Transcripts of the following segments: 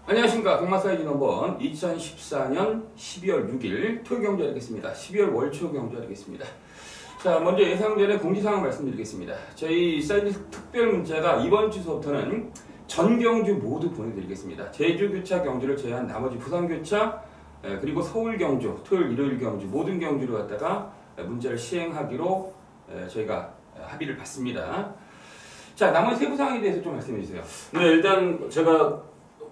안녕하십니까. 경마사이즈 넘버 2014년 12월 6일 토요경주 하겠습니다. 12월 월초 경주 하겠습니다. 자, 먼저 예상 전에 공지사항 말씀드리겠습니다. 저희 사이즈 특별 문자가 이번 주부터는 전 경주 모두 보내드리겠습니다. 제주 교차 경주를 제외한 나머지 부산 교차 그리고 서울 경주, 토요일 일요일 경주 모든 경주를 갖다가 문자를 시행하기로 저희가 합의를 봤습니다. 자, 나머지 세부 사항에 대해서 좀 말씀해 주세요. 네, 일단 제가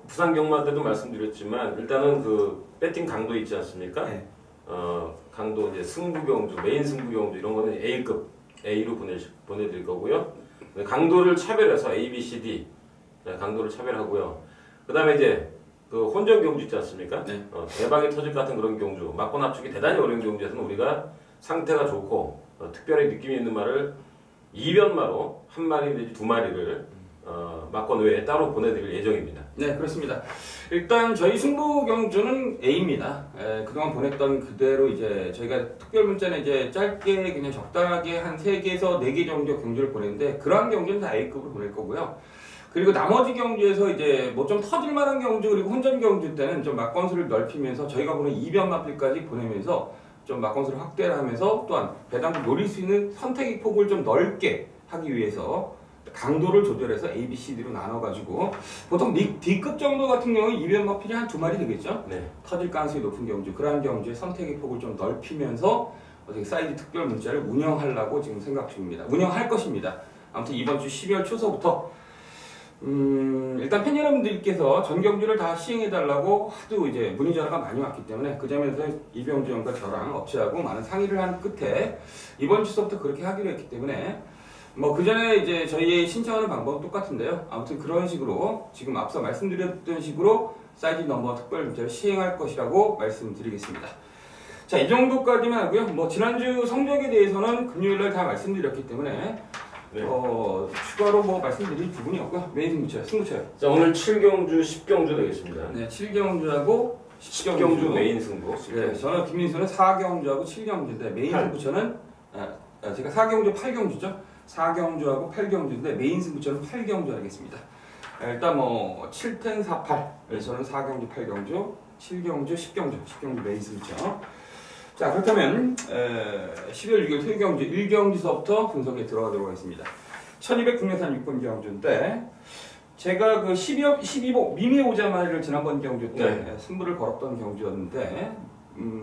부산 경마 때도 말씀드렸지만 일단은 그 배팅 강도 있지 않습니까? 네. 강도 이제 승부 경주, 메인 승부 경주 이런 거는 A급 A로 보내드릴 거고요. 강도를 차별해서 A, B, C, D 강도를 차별하고요. 그다음에 이제 그 혼전 경주 있지 않습니까? 네. 대박이 터질 같은 그런 경주, 막고 납축이 대단히 어려운 경주에서는 우리가 상태가 좋고 특별히 느낌이 있는 말을 이변마로 한 마리 내지 두 마리를 막권 외에 따로 보내드릴 예정입니다. 네, 그렇습니다. 일단 저희 승부 경주는 A입니다. 그동안 보냈던 그대로 이제 저희가 특별 문자는 이제 짧게 그냥 적당하게 한 3개에서 4개 정도 경주를 보냈는데 그러한 경주는 다 A급으로 보낼 거고요. 그리고 나머지 경주에서 이제 뭐 좀 터질 만한 경주 그리고 혼전 경주 때는 좀 막권수를 넓히면서 저희가 보는 이변 마필까지 보내면서 좀 막권수를 확대를 하면서 또한 배당을 노릴 수 있는 선택의 폭을 좀 넓게 하기 위해서 강도를 조절해서 A, B, C, D로 나눠가지고 보통 D급 정도 같은 경우에 이변 마필이 한 2마리 되겠죠? 네. 터질 가능성이 높은 경주, 그러한 경주의 선택의 폭을 좀 넓히면서 어떻게 사이즈 특별 문자를 운영하려고 지금 생각 중입니다. 운영할 것입니다. 아무튼 이번 주 12월 초서부터 일단 팬 여러분들께서 전 경주를 다 시행해달라고 하도 이제 문의 전화가 많이 왔기 때문에 그 점에서 이병주 형과 저랑 업체하고 많은 상의를 한 끝에 이번 주서부터 그렇게 하기로 했기 때문에 뭐 그 전에 이제 저희의 신청하는 방법은 똑같은데요. 아무튼 그런 식으로 지금 앞서 말씀드렸던 식으로 사이즈 넘버 특별 문자를 시행할 것이라고 말씀드리겠습니다. 자, 이 정도까지만 하고요. 뭐 지난주 성적에 대해서는 금요일날 다 말씀드렸기 때문에 네. 추가로 뭐 말씀드릴 부분이 없고요. 메인 승부처요. 자, 오늘 7경주, 10경주 되겠습니다. 네, 7경주하고 10경주 메인 승부. 네, 저는 김민수는 4경주하고 7경주인데 메인 승부처는 제가 4경주, 8경주죠. 4경주하고 8경주인데 메인 승부처는 8경주 하겠습니다. 일단 뭐 7텐 48. 저는 4경주, 8경주, 7경주, 10경주 메인 승부처. 자, 그렇다면 12월 6일 토요경주 1경주서부터 분석에 들어가도록 하겠습니다. 1200 국내산 6번 경주인데 제가 그 12복 미미 오자마리를 지난번 경주 때 승부를 걸었던 경주였는데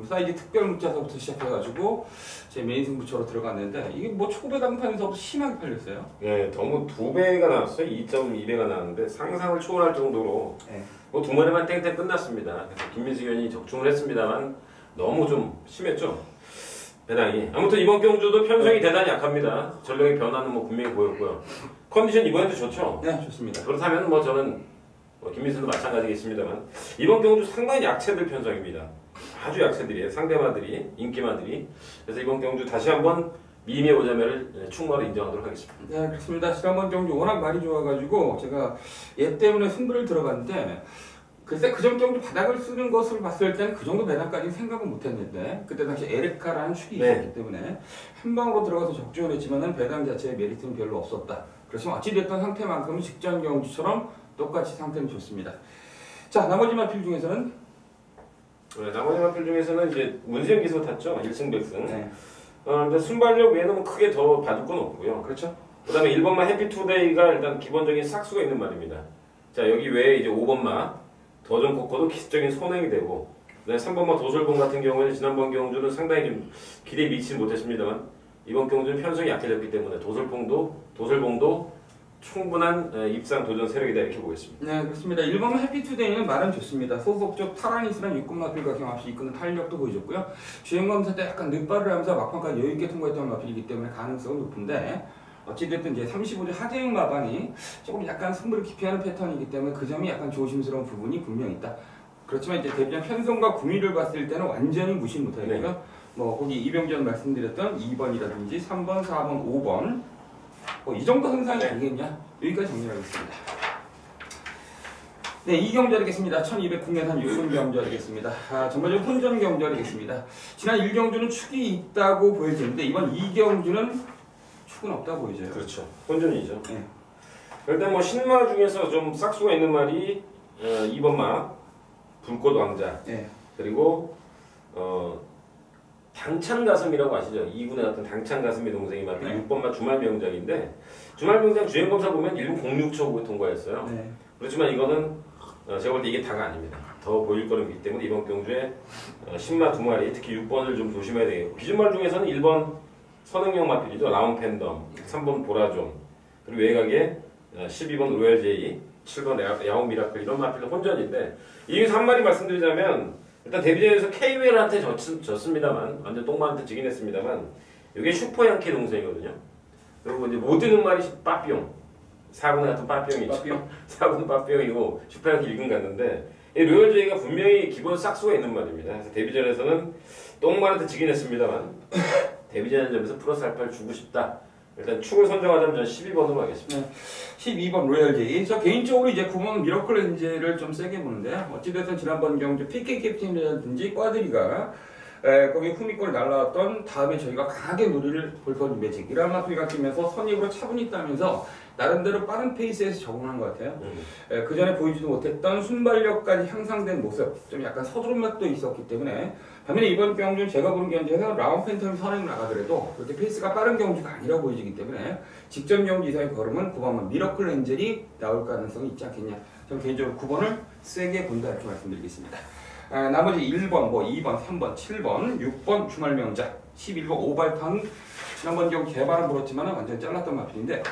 사이즈 특별 문자서부터 시작해가지고 제 메인 승부처로 들어갔는데 이게 뭐 초배당판에서부터 심하게 팔렸어요. 예, 너무 2배가 나왔어요. 2.2배가 나왔는데 상상을 초월할 정도로 뭐 2마리만 땡땡 끝났습니다. 그래서 김민수 의원이 적중을 했습니다만 너무 좀 심했죠. 배당이. 아무튼 이번 경주도 편성이 대단히 약합니다. 전력의 변화는 뭐 분명히 보였고요. 컨디션 이번에도 좋죠? 네, 좋습니다. 그렇다면 뭐 저는 김민수도 마찬가지겠습니다만 이번 경주 상당히 약체들 편성입니다. 아주 약체들이에요. 상대마들이, 인기마들이. 그래서 이번 경주 다시 한번 미미의 오자매를 충무로 인정하도록 하겠습니다. 네, 그렇습니다. 지난번 경주 워낙 말이 좋아가지고 제가 얘 때문에 승부를 들어갔는데 글쎄 그 정도 바닥을 쓰는 것을 봤을 때는 그 정도 배당까지는 생각은 못했는데 그때 당시 에레카라는 축이 있었기 때문에 한 방으로 들어가서 적중을 했지만은 배당 자체의 메리트는 별로 없었다. 그렇지만 어찌됐던 상태만큼은 직전 경주처럼 똑같이 상태는 좋습니다. 자, 나머지 마필 중에서는 나머지 마필 중에서는 이제 문세영 기수 탔죠. 1승 100승. 근데 순발력 외에는 뭐 크게 더 받을 건 없고요. 그렇죠. 그 다음에 1번마 해피투데이가 일단 기본적인 싹수가 있는 말입니다. 자, 여기 외에 이제 5번마 더전 코커도 기습적인 손행이 되고, 그다음에 3번마 도솔봉 같은 경우에는 지난번 경주는 상당히 좀 기대에 미치지 못했습니다만 이번 경주는 편성이 약해졌기 때문에 도솔봉도 충분한 입상 도전 세력이다 이렇게 보겠습니다. 네, 그렇습니다. 1번마 해피투데이는 말은 좋습니다. 소속 쪽 타라니스랑 육군마필과 경합시 이끄는 탄력도 보여줬고요. 주행검사 때 약간 늦발을 하면서 막판까지 여유있게 통과했던 마필이기 때문에 가능성은 높은데 어찌됐든 이제 35주 하재영 마반이 조금 약간 승부를 기피하는 패턴이기 때문에 그 점이 약간 조심스러운 부분이 분명히 있다. 그렇지만 이제 데뷔전 편성과 구미를 봤을 때는 완전히 무시 못하겠고요. 뭐 거기 이병전 말씀드렸던 2번이라든지 3번, 4번, 5번 이 정도 현상이 아니겠냐? 여기까지 정리하겠습니다. 네, 이 경주 하겠습니다. 1200 국내산 6분 경주 하겠습니다. 전반적으로 혼전 경주 하겠습니다. 지난 1경주는 축이 있다고 보여지는데 이번 2경주는 축은 없다 보이죠. 그렇죠. 혼전이죠. 네. 일단 뭐 신마 중에서 좀 싹수가 있는 말이 2번 마 불꽃 왕자. 네. 그리고 당찬 가슴이라고 아시죠? 2군에 나왔던 당찬 가슴의 동생이 맡은 네. 6번 마 주말 명장인데 주말 명장 주행 검사 보면 1분 06초 통과했어요. 네. 그렇지만 이거는 제가 볼 때 이게 다가 아닙니다. 더 보일 거는 있기 때문에 이번 경주에 신마 2마리 특히 6번을 좀 조심해야 되겠고 비준말 중에서는 1번 선행형 마필이죠. 라운 팬덤 3번 보라존 그리고 외곽에 12번 로얄 제이 7번 야옹 미라클 이런 마필도 혼전인데 이 중에서 한 마리 말씀드리자면 일단 데뷔전에서 KWL한테 졌습니다만 완전 똥마한테 지긴 했습니다만 이게 슈퍼 양키 동생이거든요. 그리고 이제 못 뛰는 말이 빠삐용 4군에 같은 빠삐용이죠. 빠삐용. 4군 빠삐용이고 슈퍼 양키 1군 갔는데 이 로열 제이가 분명히 기본 싹수가 있는 말입니다. 그래서 데뷔전에서는 똥말한테 지긴 했습니다만 데뷔전 점에서 플러스 알파를 주고 싶다. 일단 축을 선정하자면 저는 12번으로 하겠습니다. 12번 로얄 제이. 저 개인적으로 이제 9번 미러클 엔젤을 좀 세게 보는데 어찌됐든 지난번 경주 PK 캡틴이라든지 꽈드리가 거기 후미골 날라왔던 다음에 저희가 강하게 노리를 볼건 매직 이런 마필가 끼면서 선입으로 차분히 따면서 나름대로 빠른 페이스에서 적응한 것 같아요. 그 전에 보이지도 못했던 순발력까지 향상된 모습, 좀 약간 서두른 맛도 있었기 때문에 반면에 이번 경주는 제가 보는 경주에서 라운 팬텀이 선행 나가더라도 그렇게 페이스가 빠른 경주가 아니라 보이지기 때문에 직전 경주 이상의 걸음은 9번 미러클 엔젤이 나올 가능성이 있지 않겠냐. 저는 개인적으로 9번을 세게 본다 이렇게 말씀드리겠습니다. 나머지 1번, 2번, 3번, 7번, 6번 주말명작, 11번 오발탕 지난번 경주 개발은 그렇지만 완전 잘랐던 마필인데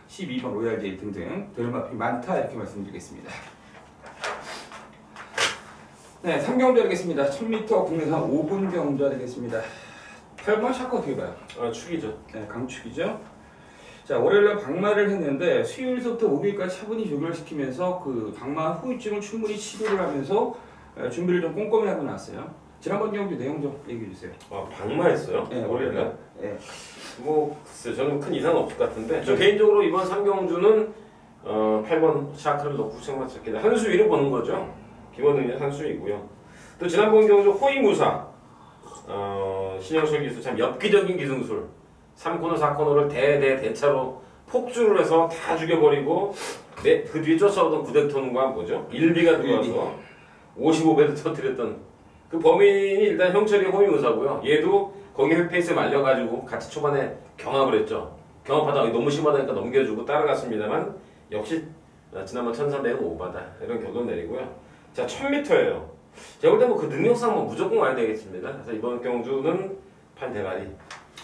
12번 로얄 제이 등등 들마필 많다 이렇게 말씀드리겠습니다. 네, 3경주 하겠습니다. 1000m 국내산 5분 경주 하겠습니다. 8번 샤크 어떻게 봐요? 축이죠. 네, 강축이죠. 자, 월요일날 박마를 했는데 수요일서부터 목요일까지 차분히 조결을 시키면서 그 박마 후유증을 충분히 치료를 하면서 준비를 좀 꼼꼼히 하고 나왔어요. 지난번 경주 내용 좀 얘기해 주세요. 박마했어요? 네, 월요일날. 네. 뭐 글쎄 저는 큰 이상 없을 것 같은데 저 개인적으로 이번 3경주는 8번 샤크를 넣고 책맞췄겠다. 한 수 위로 보는 거죠. 기본 능력 한 수이고요. 또 지난번 경주 호위무사 신영철 기수 참 엽기적인 기승술 3코너 4코너를 대차로 폭주를 해서 다 죽여버리고 그 뒤에 쫓아오던 구대톤과 뭐죠? 일비가 들어와서 55배를 터뜨렸던 그 범인이 일단 형철이 호위무사고요. 얘도 거기 헬페이스에 말려가지고 같이 초반에 경합을 했죠. 경합하다가 너무 심하다니까 넘겨주고 따라갔습니다만 역시 지난번 1300은 오바다 이런 결론 내리고요. 자 1000m예요. 제가 볼 때 뭐 그 능력상 뭐 무조건 와야 되겠습니다. 그래서 이번 경주는 판대가리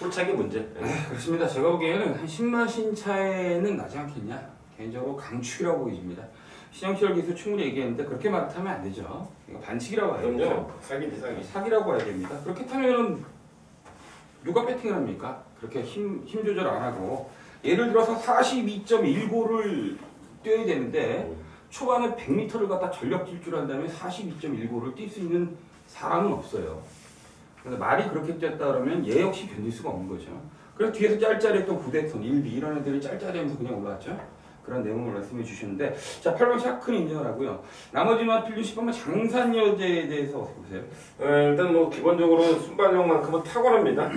홀차기 문제. 그렇습니다. 제가 보기에는 한 10마신 차에는 나지 않겠냐. 개인적으로 강축이라고 보입니다. 신영철 기수 충분히 얘기했는데 그렇게 말하면 안 되죠. 이거 반칙이라고 해야 되죠. 그럼요. 사기지 사기. 사기라고 해야 됩니다. 그렇게 타면은 누가 배팅을 합니까? 그렇게 힘 조절 안 하고 예를 들어서 42.15를 뛰어야 되는데 초반에 100m를 갖다 전력 질주한 다음에 42.15를 뛸 수 있는 사람은 없어요. 그래서 말이 그렇게 뛰었다 그러면 얘 역시 견딜 수가 없는 거죠. 그래서 뒤에서 짤짤했던 구대톤, 일비 이런 애들이 짤짤하면서 그냥 올라왔죠. 그런 내용을 말씀해 주셨는데 자 8번 샤크는 인정을 하고요. 나머지 마필도 10번 장산여제에 대해서 어떻게 보세요? 일단 뭐 기본적으로 순발력만큼은 탁월합니다.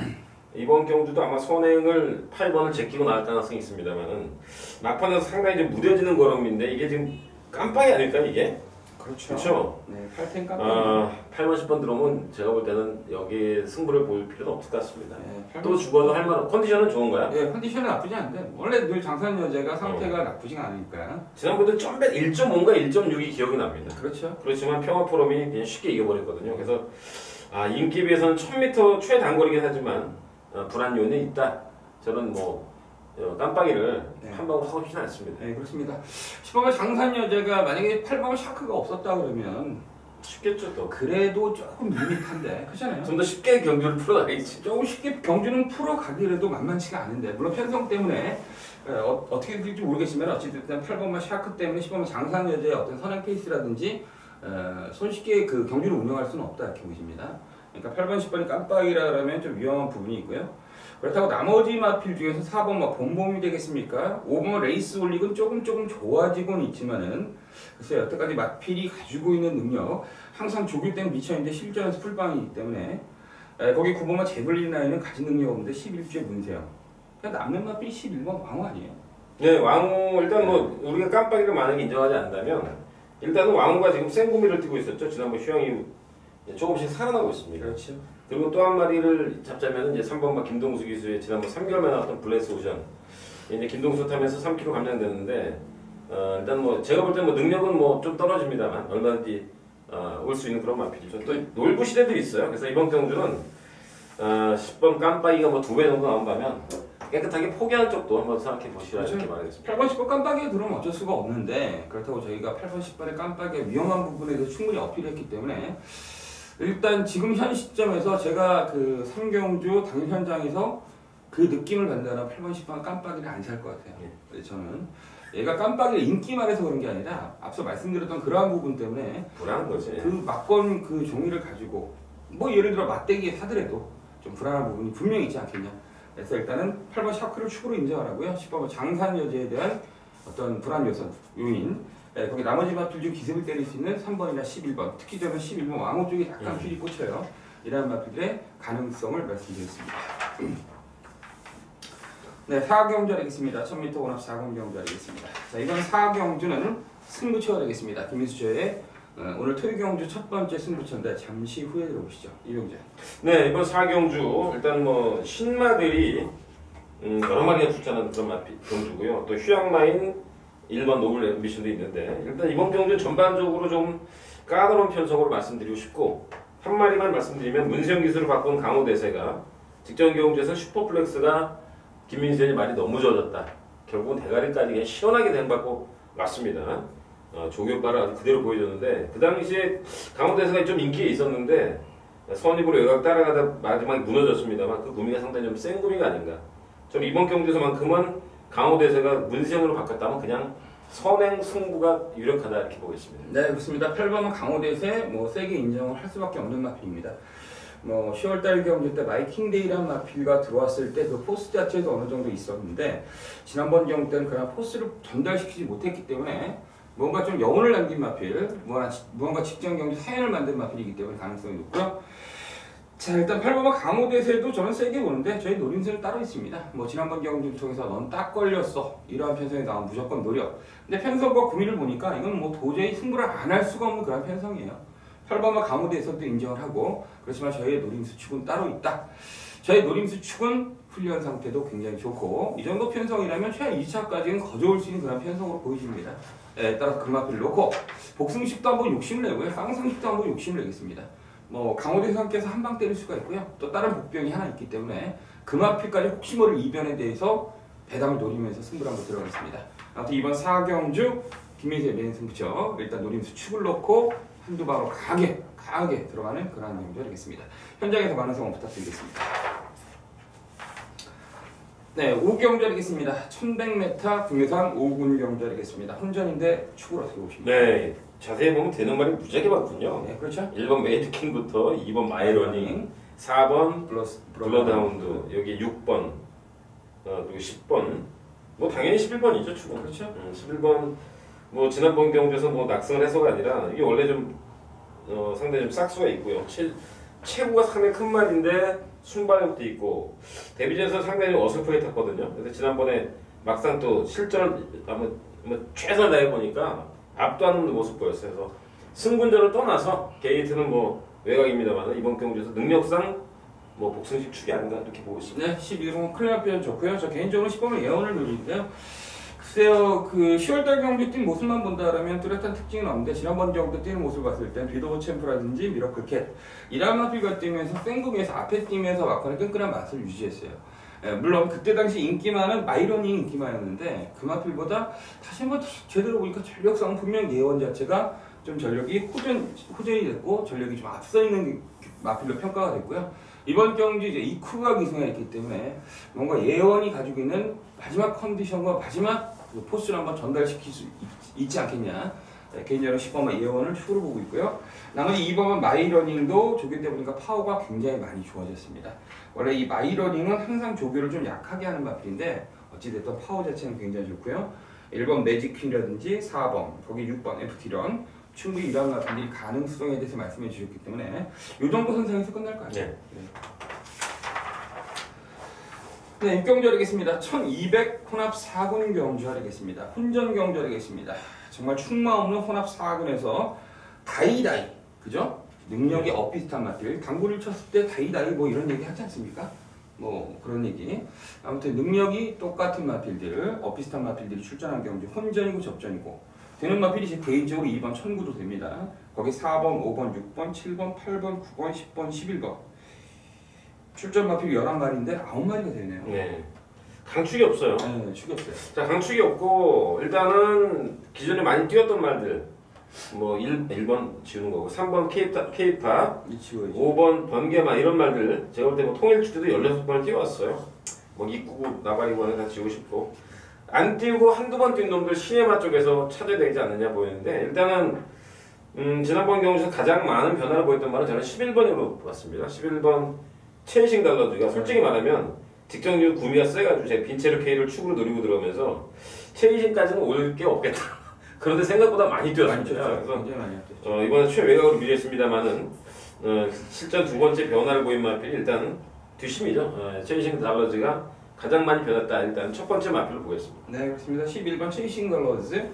이번 경주도 아마 선행을 8번을 제끼고 나올 가능성이 있습니다만은 막판에서 상당히 좀 무뎌지는 걸음인데 이게 지금 깜빡이 아닐까 이게? 그렇죠. 그렇죠. 네, 8텐 깜빡이. 8번 10번 들어오면 제가 볼 때는 여기 승부를 보일 필요는 없을 것 같습니다. 네, 또 죽어도 할 만한 컨디션은 좋은가요? 네, 컨디션은 나쁘지 않은데 원래 늘 장산여제가 상태가 나쁘지가 않으니까. 지난번에 1.5인가 1.6이 기억이 납니다. 그렇죠. 그렇지만 평화포럼이 그냥 쉽게 이겨버렸거든요. 그래서 인기 비해서는 1000m 최단거리긴 하지만 불안 요인은 있다. 저는 뭐 깜빡이를 네. 한 방울 하고 싶지는 않습니다. 네, 그렇습니다. 10번 장산여제가 만약에 8번 샤크가 없었다 그러면 쉽겠죠 또. 그래도 조금 밋밋한데 그렇잖아요. 좀 더 쉽게 경주를 풀어가겠지. 조금 쉽게 경주는 풀어가기라도 만만치가 않은데 물론 편성 때문에 어떻게 될지 모르겠지만 어쨌든 8번만 샤크 때문에 10번만 장산여제의 어떤 선행 페이스라든지 손쉽게 그 경주를 운영할 수는 없다 이렇게 보십니다. 그러니까 8번, 10번이 깜빡이라 그러면 좀 위험한 부분이 있고요. 그렇다고 나머지 마필 중에서 4번 뭐 본봄이 되겠습니까? 5번 레이스 올릭은 조금 좋아지고는 있지만은 글쎄요 여태까지 마필이 가지고 있는 능력 항상 조길 때는 미쳐있는데 실전에서 풀빵이기 때문에 거기 9번만 제블린 라인은 가진 능력이 없는데 11주에 문세영 그러니까 남는 마필이 11번 왕호 아니에요? 네 왕호 일단 뭐 우리가 깜빡이를 만약에 인정하지 않는다면 일단은 왕우가 지금 생구미를 띄고 있었죠. 지난번 휴양이 조금씩 살아나고 있습니다. 그렇죠. 그리고 또 한 마리를 잡자면 이제 3번마 김동수 기수의 지난번 3개월 만에 나왔던 블레스 오션. 이제 김동수 타면서 3kg 감량됐는데 일단 뭐 제가 볼 때 뭐 능력은 뭐 좀 떨어집니다만 얼마든지 올 수 있는 그런 마필이죠. 또 놀부 시대들이 있어요. 그래서 이번 경주는 10번 깜빡이가 뭐 2배 정도 나온다면 깨끗하게 포기하는 쪽도 한번 생각해 보시라 이렇게 말하겠습니다. 8번, 10번 깜빡이에 들어오면 어쩔 수가 없는데 그렇다고 저희가 8번, 10번의 깜빡이의 위험한 부분에 대해서 충분히 어필했기 때문에 일단 지금 현 시점에서 제가 그 삼경주 당일 현장에서 그 느낌을 받는다면 8번, 10번 깜빡이를 안 살 것 같아요. 네. 저는 얘가 깜빡이를 인기만 해서 그런 게 아니라 앞서 말씀드렸던 그러한 부분 때문에 불안한 거지. 그 막건 그 종이를 가지고 뭐 예를 들어 맞대기에 사더라도 좀 불안한 부분이 분명히 있지 않겠냐. 그래서 일단은 8번 샤크를 축으로 인정하라고요. 10번 장산 여지에 대한 어떤 불안 요인. 네, 거기 나머지 마필 중 기습을 때릴 수 있는 3번이나 11번, 특히 저는 11번 왕호 쪽에 약간 휠이 꽂혀요. 이러한 마필의 가능성을 말씀드렸습니다. 네, 4경주 하겠습니다. 1000m 원합 4경주 하겠습니다. 자, 이번 4경주는 승부처가 되겠습니다. 김민수조의 오늘 토요경주 첫 번째 승부처인데 잠시 후에 들어보시죠. 이병재. 네, 이번 4경주 일단 뭐 신마들이 여러 마리가 출전하는 그런 경주고요. 또 휴양마인 1번 노블 앰비션도 있는데 일단 이번 경주 전반적으로 좀 까다로운 편성으로 말씀드리고 싶고 한 마리만 말씀드리면 문세영 기술을 바꾼 강호 대세가 직전 경주에서 슈퍼플렉스가 김민수현이 많이 너무 젖었다. 결국은 대가리까지 그냥 시원하게 대응받고 왔습니다. 조교빠를 그대로 보여줬는데 그 당시에 강호 대세가 좀 인기에 있었는데 선입으로 외곽 따라가다 마지막에 무너졌습니다만 그 구미가 상당히 좀 센 구미가 아닌가. 저는 이번 경주에서만큼은 강호 대세가 문세영으로 바뀌었다면 그냥 선행 승부가 유력하다 이렇게 보겠습니다. 네, 그렇습니다. 8번은 강호 대세 뭐 세게 인정을 할 수밖에 없는 마필입니다. 뭐 10월달 경주 때 마이킹데이라는 마필가 들어왔을 때 그 포스 자체도 어느 정도 있었는데 지난번 경주 때는 그런 포스를 전달시키지 못했기 때문에 뭔가 좀 여운을 남긴 마필, 무언가 직전 경주 사연을 만든 마필이기 때문에 가능성이 높고요. 자, 일단 8번은 강호 대세도 저는 세게 보는데 저희 노림수는 따로 있습니다. 뭐 지난번 경주를 통해서 넌 딱 걸렸어 이러한 편성이 나오면 무조건 노력. 근데 편성과 구미를 보니까 이건 뭐 도저히 승부를 안 할 수가 없는 그런 편성이에요. 8번은 강호 대세도 인정을 하고 그렇지만 저희의 노림수 축은 따로 있다. 저희 노림수 축은 훈련 상태도 굉장히 좋고 이 정도 편성이라면 최하 2차까지는 거저올 수 있는 그런 편성으로 보여집니다. 따라서 그 마필을 놓고 복승식도 한번 욕심을 내고요. 쌍승식도 한번 욕심을 내겠습니다. 뭐 강호대상께서 한 방 때릴 수가 있고요. 또 다른 복병이 하나 있기 때문에 금화필까지 혹시 모를 이변에 대해서 배당을 노리면서 승부를 한번 들어가겠습니다. 아무튼 이번 4경주 김민수의 메인 승부처 일단 노림수 축을 놓고 한두 방으로 강하게 들어가는 그런 경주 하겠습니다. 현장에서 많은 성원 부탁드리겠습니다. 네, 5경주 하겠습니다. 1100m 국내산 5군 경주 하겠습니다. 혼전인데 축을 어떻게 보십니까? 네, 자세히 보면 되는 말이 무지하게 많군요. 네, 그렇죠. 1번 메이드킹부터 2번 마이러닝, 4번 블러드하운드, 여기 6번, 그리고 10번, 뭐 당연히 11번이죠, 축은. 그렇죠. 11번, 뭐 지난번 경주에서 뭐 낙승을 해서가 아니라 이게 원래 좀 상당히 좀 싹수가 있고요. 체구가 상당히 큰 말인데 순발력도 있고 데뷔전에서 상당히 어설프게 탔거든요. 그래서 지난번에 막상 또 실전을 한번 최선을 다해 보니까 압도 안 오는 모습 보였어요. 그래서 승분전을 떠나서 게이트는 뭐 외곽입니다만 이번 경주에서 능력상 뭐 복승식 축이 아닌가 이렇게 보고 있습니다. 네, 11번 클리어 표현 좋고요. 저 개인적으로 10번은 예언을 누리는데요. 글쎄요, 그 10월달 경주 뛴 모습만 본다라면 뚜렷한 특징은 없는데 지난번 경주 뛰는 모습을 봤을 땐 비도보 챔프라든지 미러클캣 이라마필과 뛰면서 생구미에서 앞에 뛰면서 막판에 끈끈한 맛을 유지했어요. 물론 그때 당시 인기만은 마이러닝 인기만이었는데 그 마필보다 다시 한번 제대로 보니까 전력상 분명 예원 자체가 좀 전력이 호전이 됐고 전력이 좀 앞서 있는 마필로 평가가 됐고요. 이번 경주 이제 이쿠가 기승에 있기 때문에 뭔가 예원이 가지고 있는 마지막 컨디션과 마지막 그 포스를 한번 전달시킬 수 있지 않겠냐. 네, 개인적으로 10번만 예원을 추후로 보고 있고요. 나머지 2번은 마이러닝도 조교 때 보니까 파워가 굉장히 많이 좋아졌습니다. 원래 이 마이러닝은 항상 조교를 좀 약하게 하는 마필인데 어찌됐든 파워 자체는 굉장히 좋고요. 1번 매직퀸이라든지 4번, 거기 6번 FT런 충분히 이런 마필이 가능성에 대해서 말씀해 주셨기 때문에 이 정도 선상에서 끝날 것 같아요. 네, 입경주 하겠습니다. 1200 혼합 4군 경주 하겠습니다. 혼전 경주 하겠습니다. 정말 충마 없는 혼합 4근에서 다이다이, 그죠? 능력이 엇비슷한 마필, 당구를 쳤을 때 다이다이 뭐 이런 얘기 하지 않습니까? 뭐 그런 얘기. 아무튼 능력이 똑같은 마필들, 엇비슷한 마필들이 출전한 경우 혼전이고 접전이고 되는 마필이 제 개인적으로 2번 천구도 됩니다. 거기 4번, 5번, 6번, 7번, 8번, 9번, 10번, 11번 출전 마필이 11마리인데 9마리가 되네요. 네. 강축이 없어요. 네, 축이 없어요. 자, 강축이 없고 일단은 기존에 많이 뛰었던 말들 뭐 1번 지우는 거고 3번 케이팝, 이치고이지. 5번 번개마 이런 말들 제가 볼 때 뭐 통일주 때도 16번을 띄워왔어요. 뭐 이구구 나발이고 다 지우고 싶고 안 띄우고 한두 번 뛴 놈들 시네마 쪽에서 찾아야 되지 않느냐 보이는데 일단은 지난번 경우에서 가장 많은 변화를 보였던 말은 저는 11번으로 봤습니다. 11번 체이싱 달러즈가 솔직히 말하면 직전류 구미가 세가지고 제가 빈체르 K를 축으로 노리고 들어오면서 체이싱까지는 올 게 없겠다. 그런데 생각보다 많이 뛰었습니다. 그래서 굉장히 많이 뛰었죠. 이번에 최외곽으로 밀렸습니다만은 실전 두 번째 변화를 보인 마필이 일단 뒷심이죠. 체이싱 달러즈가 가장 많이 변했다. 일단 첫 번째 마필로 보겠습니다. 네, 그렇습니다. 11번 체이싱 달러즈.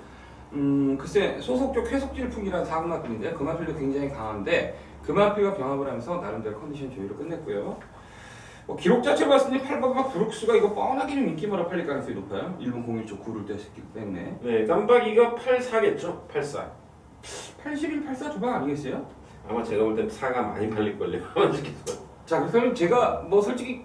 글쎄 소속적 회속질풍이라는 4근 마필인데 그 마필도 굉장히 강한데 그 마필과 병합을 하면서 나름대로 컨디션 조율을 끝냈고요. 뭐 기록 자체로 봤을 때 8번 브룩스가 이거 뻔하게 좀 인기마라 팔릴 가능성이 높아요. 1번 01쪽 9를 뗐기 때문에. 네, 깜빡이가 84겠죠. 84. 81, 84 조방 아니겠어요? 아마 제가 볼 땐 4가 많이 팔릴걸요. 자, 그러면 제가 뭐 솔직히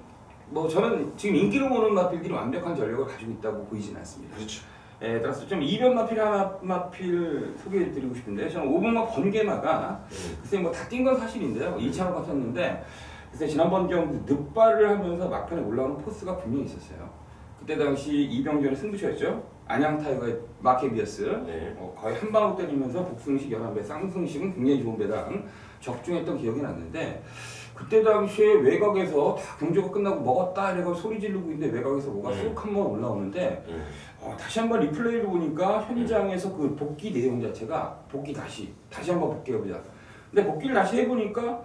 뭐 저는 지금 인기로 모는 마필들이 완벽한 전력을 가지고 있다고 보이진 않습니다. 그렇죠. 따라서 좀 이변 마필 하나 마필 소개해드리고 싶은데 저는 5번마 번개마가 글쎄 뭐 다 뛴 건 사실인데요. 2차로 같았는데 글쎄 지난번 경우 늑발을 하면서 막판에 올라오는 포스가 분명히 있었어요. 그때 당시 이병전의 승부처였죠. 안양 타이거의 마케비어스 네. 거의 한 방울 때리면서 복승식 11배 쌍승식은 굉장히 좋은 배당 적중했던 기억이 났는데 그때 당시에 외곽에서 다 경주가 끝나고 먹었다 이래서 소리 지르고 있는데 외곽에서 뭐가 쏙 한번 올라오는데 다시 한번 리플레이를 보니까 현장에서 그 복귀 내용 자체가 복귀 다시 한번 복귀해보자. 근데 복귀를 다시 해보니까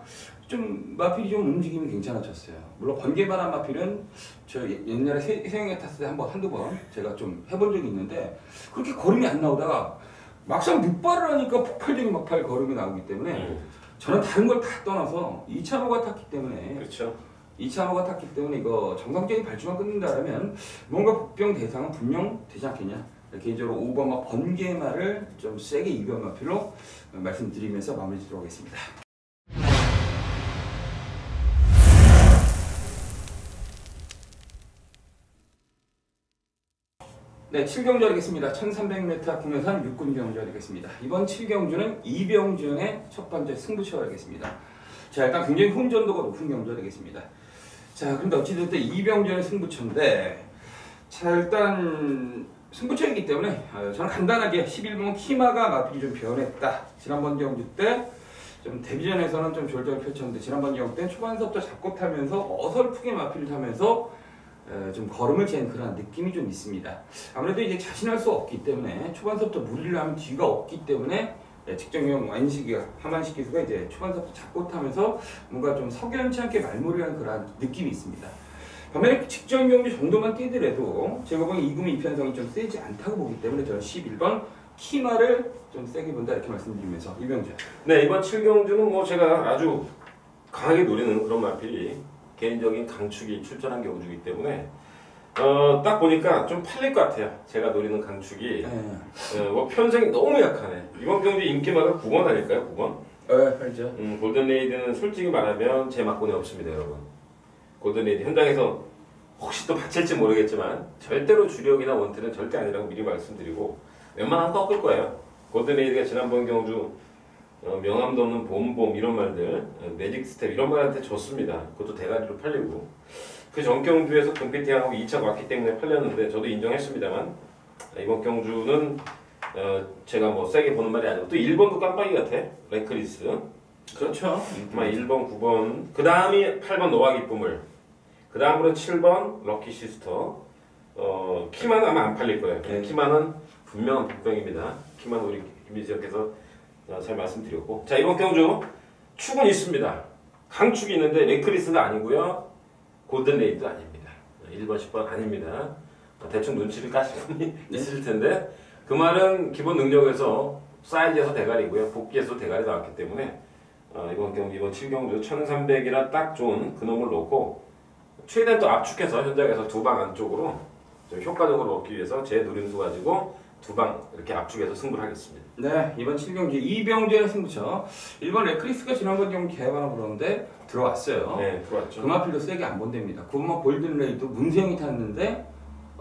좀 마필이 좀 움직임이 괜찮아졌어요. 물론 번개바람 마필은 저 옛날에 세영에 탔을 때 한두 번 제가 좀 해본 적이 있는데 그렇게 걸음이 안 나오다가 막상 늑발을 하니까 폭발적인 막팔 걸음이 나오기 때문에 저는 다른 걸 다 떠나서 2차로가 탔기 때문에 그렇죠. 2차로가 탔기 때문에 이거 정상적인 발주만 끊는다면 뭔가 복병 대상은 분명 되지 않겠냐. 개인적으로 5번마 번개마를 좀 세게 이변 마필로 말씀드리면서 마무리 짓도록 하겠습니다. 네, 7경주 하겠습니다. 1300m 국내산 육군 경주 하겠습니다. 이번 7경주는 이병준의 첫 번째 승부처 하겠습니다. 자, 일단 굉장히 혼전도가 높은 경주 하겠습니다. 자, 그런데 어찌됐든 이병준의 승부처인데 자, 일단 승부처이기 때문에 저는 간단하게 11번 키마가 마필이 좀 변했다. 지난번 경주 때 좀 데뷔전에서는 좀 졸전을 펼쳤는데 지난번 경주 때 초반서부터 잡고 타면서 어설프게 마필을 타면서 좀 걸음을 잰 그런 느낌이 좀 있습니다. 아무래도 이제 자신할 수 없기 때문에 초반서부터 무리를 하면 뒤가 없기 때문에 직전경 완식이가 하만식 기수가 이제 초반서부터 잡고 타면서 뭔가 좀 석연치 않게 말무리한 그런 느낌이 있습니다. 반면에 직전 경주 정도만 뛰더라도 제가 보기엔 이금의 이편성이 좀 세지 않다고 보기 때문에 저는 11번 키마를 좀 세게 본다 이렇게 말씀드리면서 이병준. 네, 이번 7경주는 뭐 제가 아주 강하게 노리는 그런 마필이 개인적인 강축이 출전한 경주이기 때문에 딱 보니까 좀 팔릴 것 같아요. 제가 노리는 강축이 뭐 편성이 너무 약하네. 이번 경주 인기마가 9번 아닐까요? 9번? 알죠. 골든레이드는 솔직히 말하면 제 막군에 없습니다, 여러분. 골든레이드 현장에서 혹시 또 받칠지 모르겠지만 절대로 주력이나 원틀은 절대 아니라고 미리 말씀드리고 웬만하면 꺾을 거예요. 골든레이드가 지난번 경주 명함도 없는 봄봄 이런 말들 매직 스텝 이런 말한테 졌습니다. 그것도 대가리로 팔리고 그 전 경주에서 금피팅하고 2차 왔기 때문에 팔렸는데 저도 인정했습니다만 이번 경주는 제가 뭐 세게 보는 말이 아니고 또 1번도 깜빡이 같아. 레크리스 그렇죠. 1번 9번 그 다음이 8번 노아 기쁨을 그 다음으로 7번 럭키 시스터 키마는 아마 안 팔릴 거예요. 키마는 분명한 복병입니다. 키마는 우리 김민지님께서 잘 말씀드렸고 자 이번 경주 축은 있습니다. 강축이 있는데 레크리스가 아니고요. 골든레이드 아닙니다. 1번 10번 아닙니다. 대충 눈치를 까실 분이 있을 텐데 그 말은 기본 능력에서 사이즈에서 대가리고요. 복귀에서 대가리 나왔기 때문에 이번 7경주 1300이라 딱 좋은 그놈을 놓고 최대한 또 압축해서 현장에서 두 방 안쪽으로 좀 효과적으로 먹기 위해서 제 누림수 가지고 두 방 이렇게 압축해서 승부를 하겠습니다. 네, 이번 7경주 이병주의 승부처. 1번 레크리스가 지난번 경기 개방을 보는데 들어왔어요. 네, 들어왔죠. 금화필도 세게 안 본답니다. 9번 골든레이도 문세영이 탔는데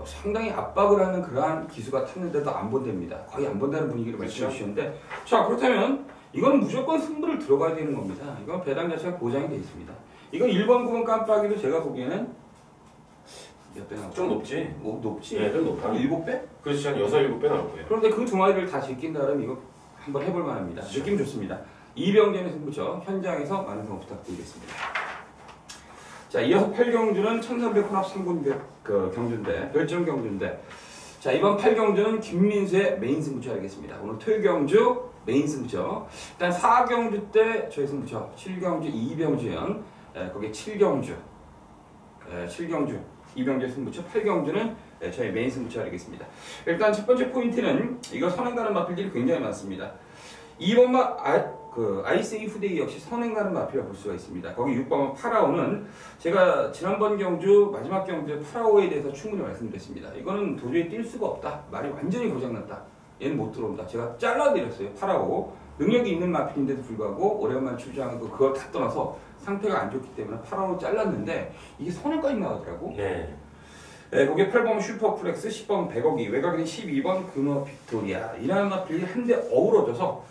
상당히 압박을 하는 그러한 기수가 탔는데도 안 본답니다. 거의 안 본다는 분위기를 말씀해 주셨는데, 자, 그렇다면 이건 무조건 승부를 들어가야 되는 겁니다. 이건 배당 자체가 보장이 되어 있습니다. 이건 1번 9번 깜빡이도 제가 보기에는 몇 배 나올까? 좀 높지? 높지? 네, 좀 높아. 한 7배? 그렇지, 한 6, 7배 나올 거예요. 그런데 그 두 마리를 다 제낀 다음 이거 한번 해볼 만합니다. 느낌 좋습니다. 이병전의 승부처 현장에서 많은 성원 부탁드리겠습니다. 자, 이어서 8경주는 1300 혼합 3군 경주인데 별점 경주인데, 자, 이번 8경주는 김민수의 메인 승부처 하겠습니다. 오늘 토요 경주 메인 승부처. 일단 4경주 때 저희 승부처 7경주 이병주연, 거기에 7경주 7경주 이병주 승부처, 8경주는 저희 메인 승부처 하겠습니다. 일단 첫 번째 포인트는 이거 선행 가는 마필들이 굉장히 많습니다. 2번마 아이세이 후데이 역시 선행 가는 마필이라고 볼 수가 있습니다. 거기 6번 파라오는 제가 지난번 경주 마지막 경주 파라오에 대해서 충분히 말씀드렸습니다. 이거는 도저히 뛸 수가 없다. 말이 완전히 고장났다. 얘는 못 들어온다. 제가 잘라드렸어요. 파라오 능력이 있는 마필인데도 불구하고 오랜만에 출장하고 그걸 다 떠나서 상태가 안 좋기 때문에 파라오로 잘랐는데 이게 선행까지 나가더라고. 네. 거기에 8번 슈퍼플렉스, 10번 100억이, 외곽에는 12번 금호 빅토리아 이라는 마필이 한데 어우러져서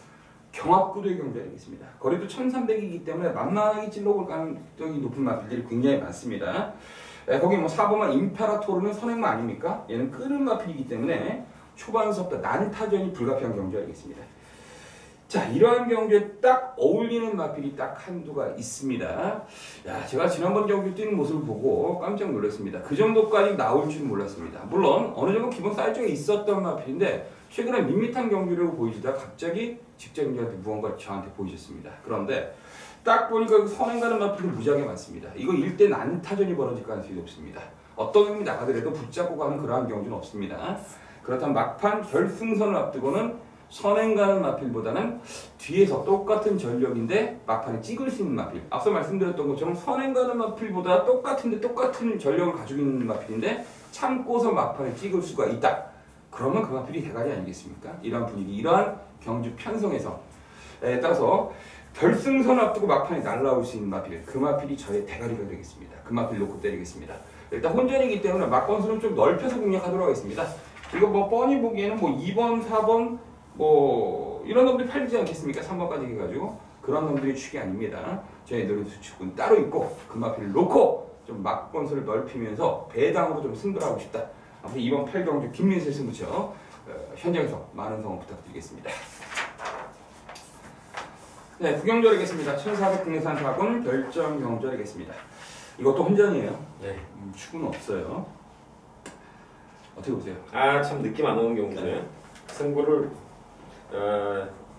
경합구도의 경주가 되겠습니다. 거리도 1300이기 때문에 만만하게 찔러볼 가능성이 높은 마필들이 굉장히 많습니다. 거기 뭐 4번만 임페라토르는 선행마 아닙니까? 얘는 끄는 마필이기 때문에 초반서부터 난타전이 불가피한 경주가 되겠습니다. 자, 이러한 경주에 딱 어울리는 마필이 딱 한두가 있습니다. 야, 제가 지난번 경주 뛰는 모습을 보고 깜짝 놀랐습니다. 그 정도까지 나올 줄 몰랐습니다. 물론 어느 정도 기본 사이즈가 있었던 마필인데 최근에 밋밋한 경주를 보이시다가 갑자기 직장인들한테 무언가 저한테 보이셨습니다. 그런데 딱 보니까 선행 가는 마필이 무지하게 많습니다. 이거 1대 난타전이 벌어질 가능성이 높습니다. 어떤 경기 나가더라도 붙잡고 가는 그러한 경주는 없습니다. 그렇다면 막판 결승선을 앞두고는 선행 가는 마필보다는 뒤에서 똑같은 전력인데 막판에 찍을 수 있는 마필. 앞서 말씀드렸던 것처럼 선행 가는 마필보다 똑같은데 똑같은 전력을 가지고 있는 마필인데 참고서 막판에 찍을 수가 있다. 그러면 그 마필이 대가리 아니겠습니까? 이러한 분위기, 이러한 경주 편성에서 따라서 결승선 앞두고 막판에 날라올 수 있는 마필, 그 마필이 저의 대가리가 되겠습니다. 그 마필 놓고 때리겠습니다. 일단 혼전이기 때문에 막번수는 좀 넓혀서 공략하도록 하겠습니다. 이거 뭐 뻔히 보기에는 뭐 2번, 4번 뭐 이런 놈들이 팔리지 않겠습니까? 3번까지 해가지고 그런 놈들이 축이 아닙니다. 저희 누림수 축은 따로 있고 그 마필을 놓고 좀 막번수를 넓히면서 배당으로 좀 승부를 하고 싶다. 아무튼 이번 8경주 김민수 승부처 현장에서 많은 성원 부탁드리겠습니다. 네, 구경절이겠습니다. 1400 국내산 4군 별점 경절이겠습니다. 이것도 혼전이에요. 네. 축은 없어요. 어떻게 보세요? 아, 참 느낌 안 오는 경주네요. 승부를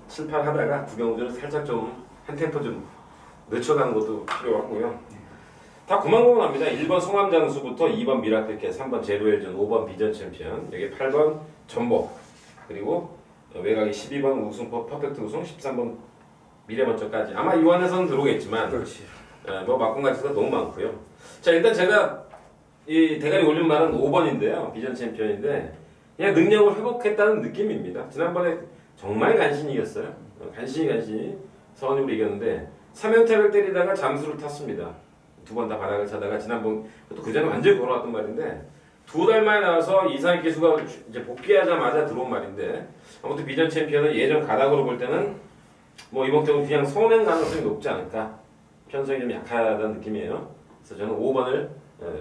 7, 8 하다가 9경주는 살짝 좀 한 템포 좀 늦춰가는 것도 필요하고요. 다 고만고만합니다. 1번 송암장수부터 2번 미라클캣, 3번 제로엘전, 5번 비전 챔피언, 여기 8번 전복, 그리고 외곽이 12번 우승법 퍼펙트 우승, 13번 미래번쩍까지 아마 이 안에서는 들어오겠지만 그렇지. 뭐 막공가지수가 너무 많고요. 자, 일단 제가 이 대가리 올린 말은 5번인데요. 비전 챔피언인데 그냥 능력을 회복했다는 느낌입니다. 지난번에 정말 간신히 이겼어요. 간신히 서원님으로 이겼는데 3연타를 때리다가 잠수를 탔습니다. 두 번 다 바닥을 차다가 지난번 그 전에 완전히 돌아왔던 말인데 2달 만에 나와서 이상희 기수가 이제 복귀하자마자 들어온 말인데 아무튼 비전 챔피언은 예전 가닥으로 볼 때는 뭐 이번 경우 그냥 선행 가능성이 높지 않을까, 편성이 좀 약하다는 느낌이에요. 그래서 저는 5번을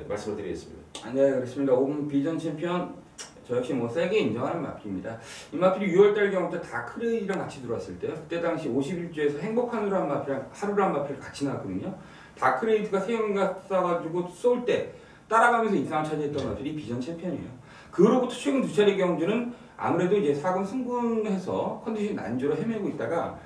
말씀을 드리겠습니다. 네, 그렇습니다. 5번 비전 챔피언 저 역시 뭐 세게 인정하는 마필입니다. 이 마필이 6월달 경우 때 다크레이랑 같이 들어왔을 때요. 그때 당시 51주에서 행복하루란 마필이랑 하루란 마필 같이 나왔거든요. 다크레이트가 세영이가 쏴가지고 쏠 때 따라가면서 이상을 차지했던 마필이 비전 챔피언이에요. 그로부터 최근 두 차례 경주는 아무래도 이제 4군 승군해서 컨디션이 난조로 헤매고 있다가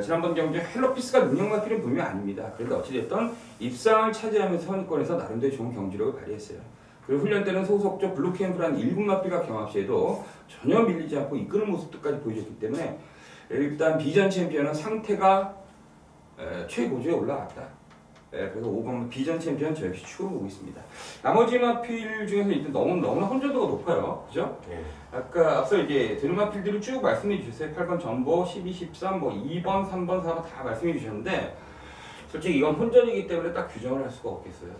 지난번 경주 헬로피스가 능력 마필은 분명 아닙니다. 그런데 어찌됐든 입상을 차지하면서 선입권에서 나름대로 좋은 경주력을 발휘했어요. 그리고 훈련 때는 소속조 블루캠프라는 1군 마필과 경합 시에도 전혀 밀리지 않고 이끄는 모습들까지 보여줬기 때문에 일단 비전 챔피언은 상태가 최고조에 올라갔다. 그래서 5번 비전 챔피언 저 역시 축으로 보고 있습니다. 나머지 마필 중에서 일단 너무나 혼전도가 높아요. 그죠? 예. 아까 앞서 이제 드는 마필들을 쭉 말씀해 주셨어요. 8번 전보, 12, 13, 뭐 2번, 3번, 4번 다 말씀해 주셨는데 솔직히 이건 혼전이기 때문에 딱 규정을 할 수가 없겠어요.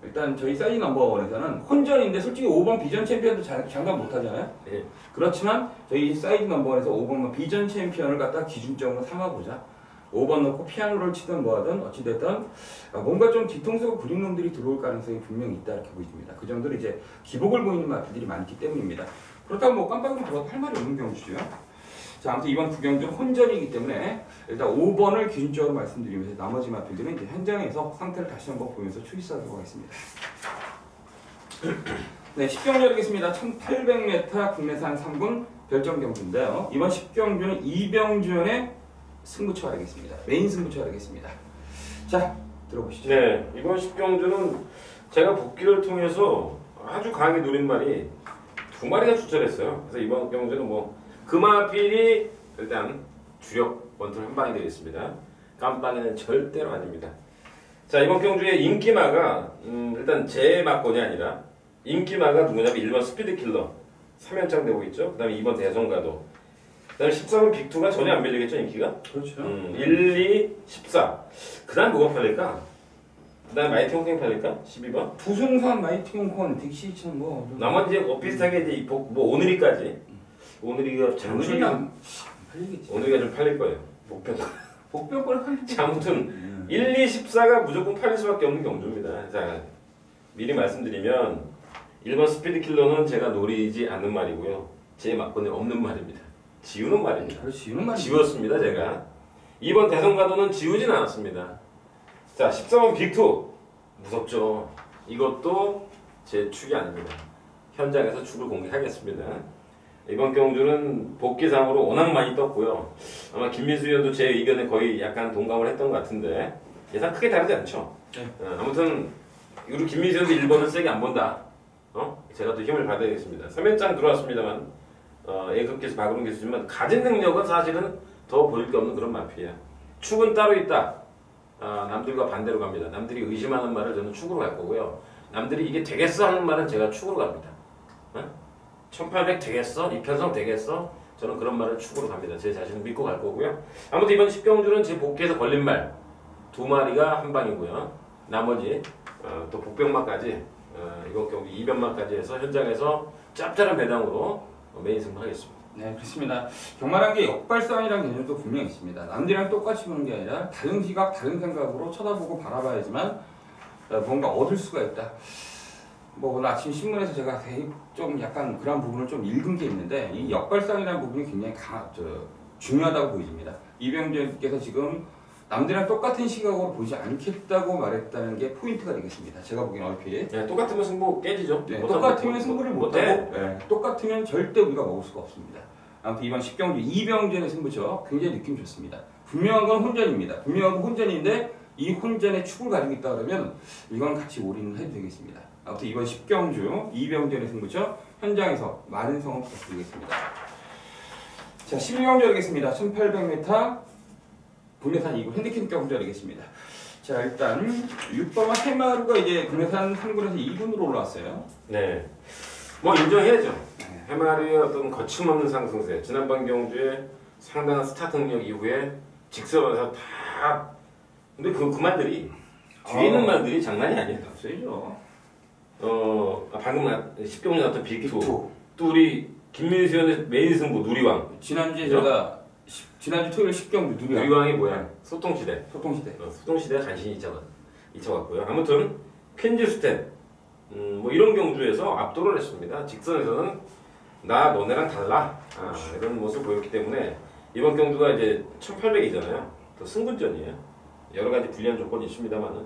일단 저희 사이즈 넘버원에서는 혼전인데 솔직히 5번 비전 챔피언도 장담 못하잖아요. 예. 그렇지만 저희 사이즈 넘버원에서 5번 비전 챔피언을 갖다 기준점으로 삼아보자. 5번 넣고 피아노를 치든 뭐하든 어찌됐든 뭔가 좀 뒤통수가 구린 놈들이 들어올 가능성이 분명히 있다 이렇게 보입니다. 그 정도로 이제 기복을 보이는 마필들이 많기 때문입니다. 그렇다고 뭐 깜빡이로 들어도 할 말이 없는 경우죠. 자, 아무튼 이번 구경주는 혼전이기 때문에 일단 5번을 기준적으로 말씀드리면서 나머지 마필들은 이제 현장에서 상태를 다시 한번 보면서 추리하도록 하겠습니다. 네, 10경주 하겠습니다. 1800m 국내산 3군 별점 경주인데요. 이번 10경주는 이병준의 승부처 하겠습니다. 메인 승부처 하겠습니다. 자, 들어보시죠. 네, 이번 10경주는 제가 복귀를 통해서 아주 강하게 노린 말이 2마리가 출전했어요. 그래서 이번 경주는 뭐 금화필이 일단 주력 원투 한 방이 되겠습니다. 깜빡이는 절대로 아닙니다. 자, 이번 경주의 인기마가 일단 제 막권이 아니라 인기마가 누구냐면 1번 스피드킬러 3연장 되고 있죠. 그 다음에 2번 대성가도, 그 다음에 13번 빅2가 전혀 안 밀리겠죠, 인기가? 그렇죠. 1, 2, 14. 그 다음 뭐가 팔릴까? 그 다음 마이티 홍콩이 팔릴까? 12번? 부승산, 마이티 홍콩, 딕시천 뭐 나머지 비슷하게 이제 뭐 오늘이까지. 오늘이가 장순이 안 팔리겠지. 오늘이가 좀 팔릴 거예요. 복병권을 팔리겠지. 자, 아무튼 1, 2, 14가 무조건 팔릴 수밖에 없는 경주입니다. 자, 미리 말씀드리면 1번 스피드킬러는 제가 노리지 않는 말이고요. 제 막권에 없는 말입니다. 지우는 말입니다. 그렇지, 지우는 말이지. 지웠습니다, 제가. 2번 대성가도는 지우진 않았습니다. 자, 14번 빅2 무섭죠. 이것도 제 축이 아닙니다. 현장에서 축을 공개하겠습니다. 이번 경주는 복귀상으로 워낙 많이 떴고요. 아마 김민수 의원도 제 의견에 거의 약간 동감을 했던 것 같은데 예상 크게 다르지 않죠. 네. 아무튼 우리 김민수 의원도 1번은 세게 안 본다. 제가 또 힘을 받아야겠습니다. 3연장 들어왔습니다만 A급께서 박으른 기수지만 가진 능력은 사실은 더 보일 게 없는 그런 마피아. 축은 따로 있다. 남들과 반대로 갑니다. 남들이 의심하는 말을 저는 축으로 갈 거고요. 남들이 이게 되겠어 하는 말은 제가 축으로 갑니다. 1800 되겠어? 이편성 되겠어? 저는 그런 말을 축으로 갑니다. 제 자신을 믿고 갈 거고요. 아무튼 이번 10경주는 제 복귀에서 걸린 말 2마리가 한 방이고요. 나머지 또 복병마까지 이번 경주 2변마까지 해서 현장에서 짭짤한 배당으로 메인 승부하겠습니다. 네, 그렇습니다. 경마란 게 역발상이라는 개념도 분명히 있습니다. 남들이랑 똑같이 보는 게 아니라 다른 시각, 다른 생각으로 쳐다보고 바라봐야지만 뭔가 얻을 수가 있다. 뭐 오늘 아침 신문에서 제가 좀 약간 그런 부분을 좀 읽은 게 있는데 이 역발상이라는 부분이 굉장히 중요하다고 보입니다. 이병준께서 지금 남들이랑 똑같은 시각으로 보지 않겠다고 말했다는 게 포인트가 되겠습니다. 제가 보기엔 얼핏. 네, 똑같으면 승부 깨지죠. 네, 똑같으면 승부를 못하고 똑같으면 절대 우리가 먹을 수가 없습니다. 아무튼 이번 10경주 이병준의 승부죠. 굉장히 느낌 좋습니다. 분명한 건 혼전입니다. 분명한 건 혼전인데 이 혼전에 축을 가지고 있다 그러면 이건 같이 올인을 해도 되겠습니다. 아무튼 이번 10경주 이병준의 승부죠. 현장에서 많은 성원 부탁드리겠습니다. 자, 11경주 하겠습니다. 1800m 국내산 2군 핸디캡 경주 하겠습니다. 자, 일단 6번은 해마루가 이제 국내산 3군에서 2군으로 올라왔어요. 네, 뭐 인정해야죠. 해마루의 어떤 거침없는 상승세. 지난번 경주에 상당한 스타트 능력 이후에 직선에서 다. 근데 그 말들이 뒤에 있는 말들이 장난이 아니에요. 세죠. 방금 10경주 나왔던 빅2 또 우리 김민수 의원의 메인 승부 누리왕. 지난주에 제가 지난주 토요일 10경주 누리왕이 뭐야? 소통시대. 소통시대. 소통시대가 간신히 잊혀갔고요. 아무튼 퀸즈스텝 뭐 이런 경주에서 압도를 했습니다. 직선에서는 나 너네랑 달라 이런 모습을 보였기 때문에 이번 경주가 이제 1800이잖아요. 또 승분전이에요. 여러 가지 불리한 조건이 있습니다만은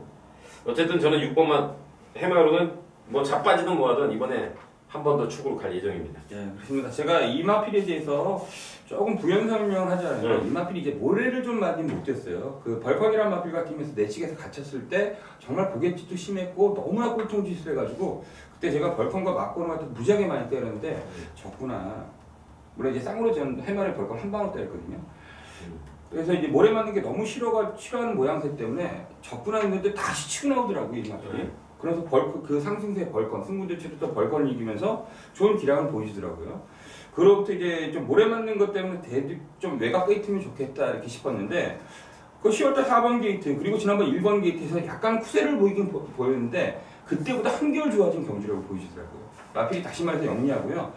어쨌든 저는 6번만 해마로는 뭐 자빠지든 뭐하든 이번에 한 번 더 축으로 갈 예정입니다. 네, 그렇습니다. 제가 이마필에 대해서 조금 부연 설명을 하자면 이마필이 이제 모래를 좀 많이 못했어요. 그 벌컥이라는 마필 같은 경우에서 내측에서 갇혔을 때 정말 고갯짓도 심했고 너무나 꼴통짓을 해가지고 그때 제가 벌컥과 맞고는 같은 무지하게 많이 때렸는데 졌구나. 물론 이제 쌍으로 전 해마를 벌컥 한 방울 때렸거든요. 그래서 이제 모래 맞는 게 너무 싫어하는 모양새 때문에 졌구나 했는데 다시 치고 나오더라고요 이 마필이. 그래서 그 상승세 벌건, 승부대체로 벌건을 이기면서 좋은 기량을 보이시더라고요. 그로부터 이제 좀 모래 맞는 것 때문에 좀 외곽 게이트면 좋겠다 이렇게 싶었는데 그 10월달 4번 게이트 그리고 지난번 1번 게이트에서 약간 쿠세를 보이긴 보였는데 그때보다 한결 좋아진 경주라고 보이시더라고요. 마필이 다시 말해서 영리하고요.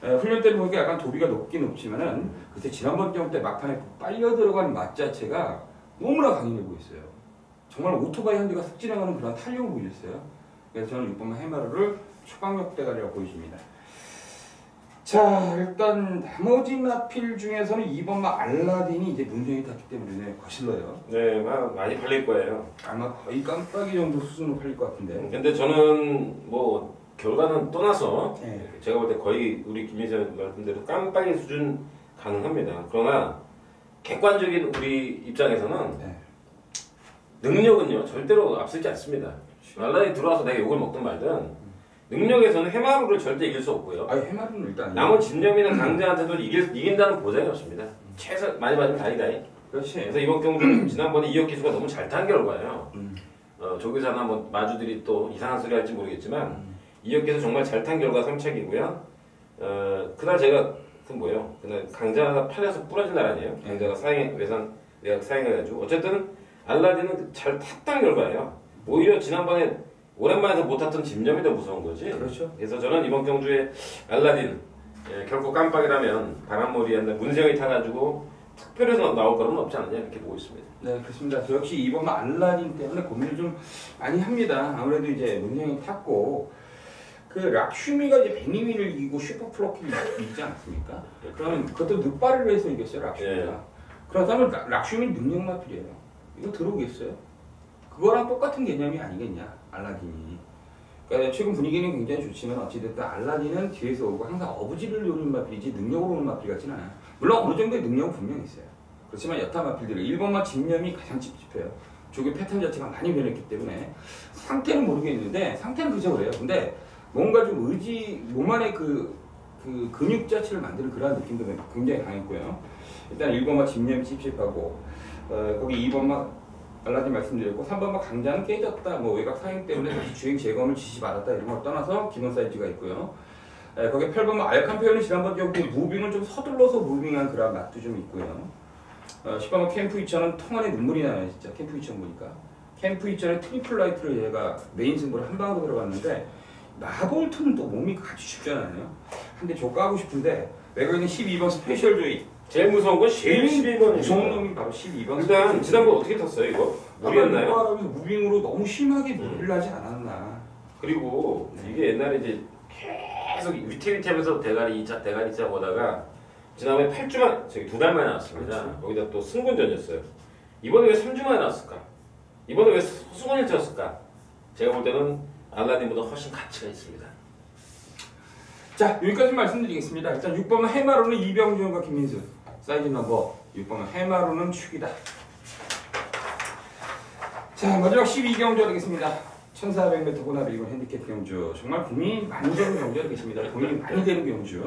훈련 때를 보니까 약간 도비가 높긴 높지만은 그때 지난번 경주 때 막판에 빨려 들어간 맛 자체가 너무나 강인해 보였어요. 정말 오토바이 한 대가 쓱 지나가는 그런 탄력을 보여줬어요. 그래서 저는 6번 해마루를 초강력 대가리라고 보여집니다. 자, 일단 나머지 마필 중에서는 2번 알라딘이 이제 문제이 탔기 때문에 거슬러요. 네, 많이 팔릴 거예요. 아마 거의 깜빡이 정도 수준으로 팔릴 것 같은데. 근데 저는 뭐 결과는 떠나서 네. 제가 볼 때 거의 우리 김민선 말씀대로 깜빡이 수준 가능합니다. 그러나 객관적인 우리 입장에서는 네. 능력은요 절대로 앞서지 않습니다. 알라딘 들어와서 내가 욕을 먹든 말든 능력에서는 해마루를 절대 이길 수 없고요. 아니 해마루는 일단 남은 진념이나 강자한테도 이긴다는 보장이 없습니다. 최소 많이 맞으면 다행이다. 그렇지. 그래서 이번 경주는 지난번에 이혁 기수가 너무 잘 탄 결과예요. 조교사나 뭐 마주들이 또 이상한 소리 할지 모르겠지만 이혁 기수 정말 잘 탄 결과 3착이고요. 그날 제가 그날 강자가 팔려서 부러진 날 아니에요. 강자가 외곽 사행해가지고 어쨌든 알라딘은 잘 탔던 결과예요. 오히려 지난번에 오랜만에 못 탔던 집념이 더 무서운 거지. 그렇죠. 그래서 저는 이번 경주에 알라딘 결코 깜빡이라면 바람머리 한데 문세영이 타가지고 특별해서 나올 거는 없지 않느냐 이렇게 보고 있습니다. 네, 그렇습니다. 저 역시 이번 알라딘 때문에 고민을 좀 많이 합니다. 아무래도 이제 문세영이 탔고 그 락슈미가 이제 102위를 이기고 슈퍼플러키를 이기지 않았습니까? 그러면 그것도 늑발을 해서 이겼어요 락슈미가. 그렇다면 락슈미 능력 마필이에요. 이거 들어오겠어요? 그거랑 똑같은 개념이 아니겠냐 알라딘이. 그러니까 최근 분위기는 굉장히 좋지만 어찌됐든 알라딘은 뒤에서 오고 항상 어부지를 노리는 마필이지 능력으로 오는 마필 같지는 않아요. 물론 어느 정도의 능력은 분명히 있어요. 그렇지만 여타 마필들이 1번만 집념이 가장 찝찝해요. 조교 패턴 자체가 많이 변했기 때문에 상태는 모르겠는데 상태는 그저 그래요. 근데 뭔가 좀 몸 안에 그 근육 자체를 만드는 그런 느낌도 굉장히 강했고요. 일단 1번만 집념이 찝찝하고 거기 2번만 알라딘 말씀드렸고 3번만 강자는 깨졌다 뭐 외곽 사행 때문에 다시 주행 재검을 지시받았다 이런 걸 떠나서 기본 사이즈가 있고요. 거기 8번만 알칸페어는 지난번 경기 무빙을 좀 서둘러서 무빙한 그런 맛도 좀 있고요. 10번만 캠프 2000은 통 안에 눈물이 나요 진짜 캠프 2000 보니까. 캠프 2000에 트리플 라이트를 얘가 메인 승부를 한 방으로 들어갔는데 나볼트는 또 몸이 아주 쉽지 않아요. 한 대 족가하고 싶은데 외곽에는 12번 스페셜 조이 제일 무서운 건 12번이죠. 무서운 놈이 바로 12번. 일단 지난번 어떻게 탔어요 이거? 무리였나요? 무빙으로 너무 심하게 무리를 하지 않았나. 그리고 이게 옛날에 이제 계속 위태위태하면서 대가리 2차 대가리 2차 보다가 지난번에 8주만 저기 2달 만에 나왔습니다. 그렇죠. 거기다 또 승군전이었어요. 이번에 왜 3주 만에 나왔을까? 이번에 왜 수군일체였을까? 제가 볼 때는 알라딘보다 훨씬 가치가 있습니다. 자 여기까지 말씀드리겠습니다. 일단 6번은 해마루는 이병준과 김민수 사이즈 넘버 6번은 해마루는 축이다. 자 마지막 12경주 하겠습니다. 1400m 고나 밀고 핸디캡 경주 정말 고민이 많이 되는 경주가 되겠습니다. 고민이 많이 되는 경주.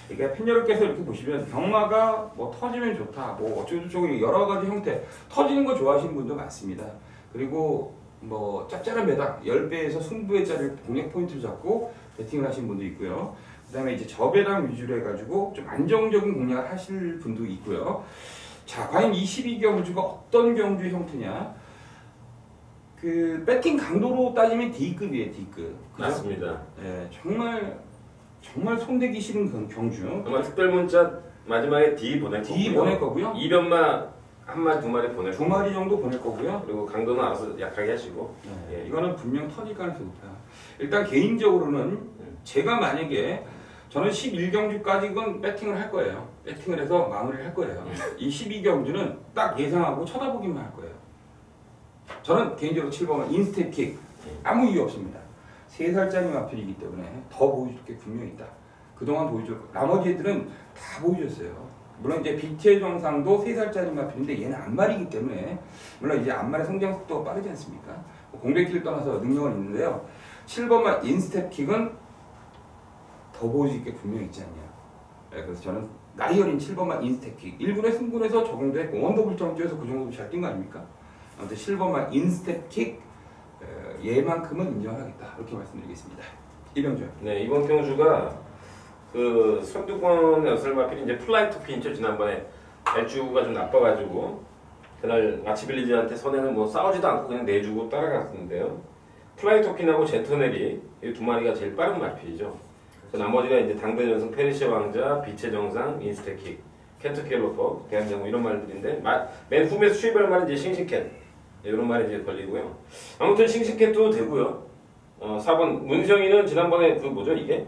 그러니까 팬 여러분께서 이렇게 보시면 경마가 뭐 터지면 좋다 뭐 어쩌고저쩌고 여러 가지 형태 터지는 거 좋아하시는 분도 많습니다. 그리고 뭐 짭짤한 배당 10배에서 승부의 자리를 공략 포인트를 잡고 배팅을 하시는 분도 있고요. 그 다음에 이제 저배당 위주로 해가지고 좀 안정적인 공략을 하실 분도 있고요. 자, 과연 22경주가 어떤 경주 형태냐? 그 배팅 강도로 따지면 D급이에요, D급. 그죠? 맞습니다. 예, 정말 손대기 싫은 경주. 정말 특별 문자 마지막에 D 보낼 거고요. D 보낼 거고요. 이변마 한 마리 두 마리 보낼 두 마리 정도 보낼 거고요. 그리고 강도는 알아서 약하게 하시고. 네, 이거는 분명 터질 가능성이 높다. 일단 개인적으로는 제가 만약에 저는 11경주까지는 배팅을 할 거예요. 배팅을 해서 마무리를 할 거예요. 이 12경주는 딱 예상하고 쳐다보기만 할 거예요. 저는 개인적으로 7번은 인스텝킥 아무 이유 없습니다. 3살짜리 마필이기 때문에 더 보여줄 게 분명히 있다. 그동안 보여줄 거. 나머지 애들은 다 보여줬어요. 물론 이제 빛의 정상도 3살짜리 마필인데 얘는 안말이기 때문에 물론 이제 안말의 성장 속도가 빠르지 않습니까? 공백기를 떠나서 능력은 있는데요. 7번만 인스텝킥은 더 보여줄 게 분명히 있지 않냐. 네, 그래서 저는 나이 어린 7번만 인스텝킥 1군의 승군에서 적용도 했고 원더블 점주에서 그 정도 잘 뛴 거 아닙니까? 아무튼 7번만 인스텝킥 얘만큼은 인정하겠다 이렇게 말씀드리겠습니다. 이병주. 네, 이번 경주가 그 선두권의 어설마필이 이제 플라이토핀이죠. 지난번에 발주가 좀 나빠가지고 그날 마치빌리지한테 선행을 뭐 싸우지도 않고 그냥 내주고 따라갔는데요. 플라이토핀하고 젠토넬이 이 두 마리가 제일 빠른 마필이죠. 그 나머지가 이제 당대 전승 페르시아 왕자, 빛의 정상, 인스테킥, 켄터킬로퍼, 대한장군 이런 말들인데 맨 후면에서 수입할 말은 이제 싱싱캣 이런 말이 이제 걸리고요. 아무튼 싱싱캣도 되고요. 4번 문성이는 지난번에 그 뭐죠 이게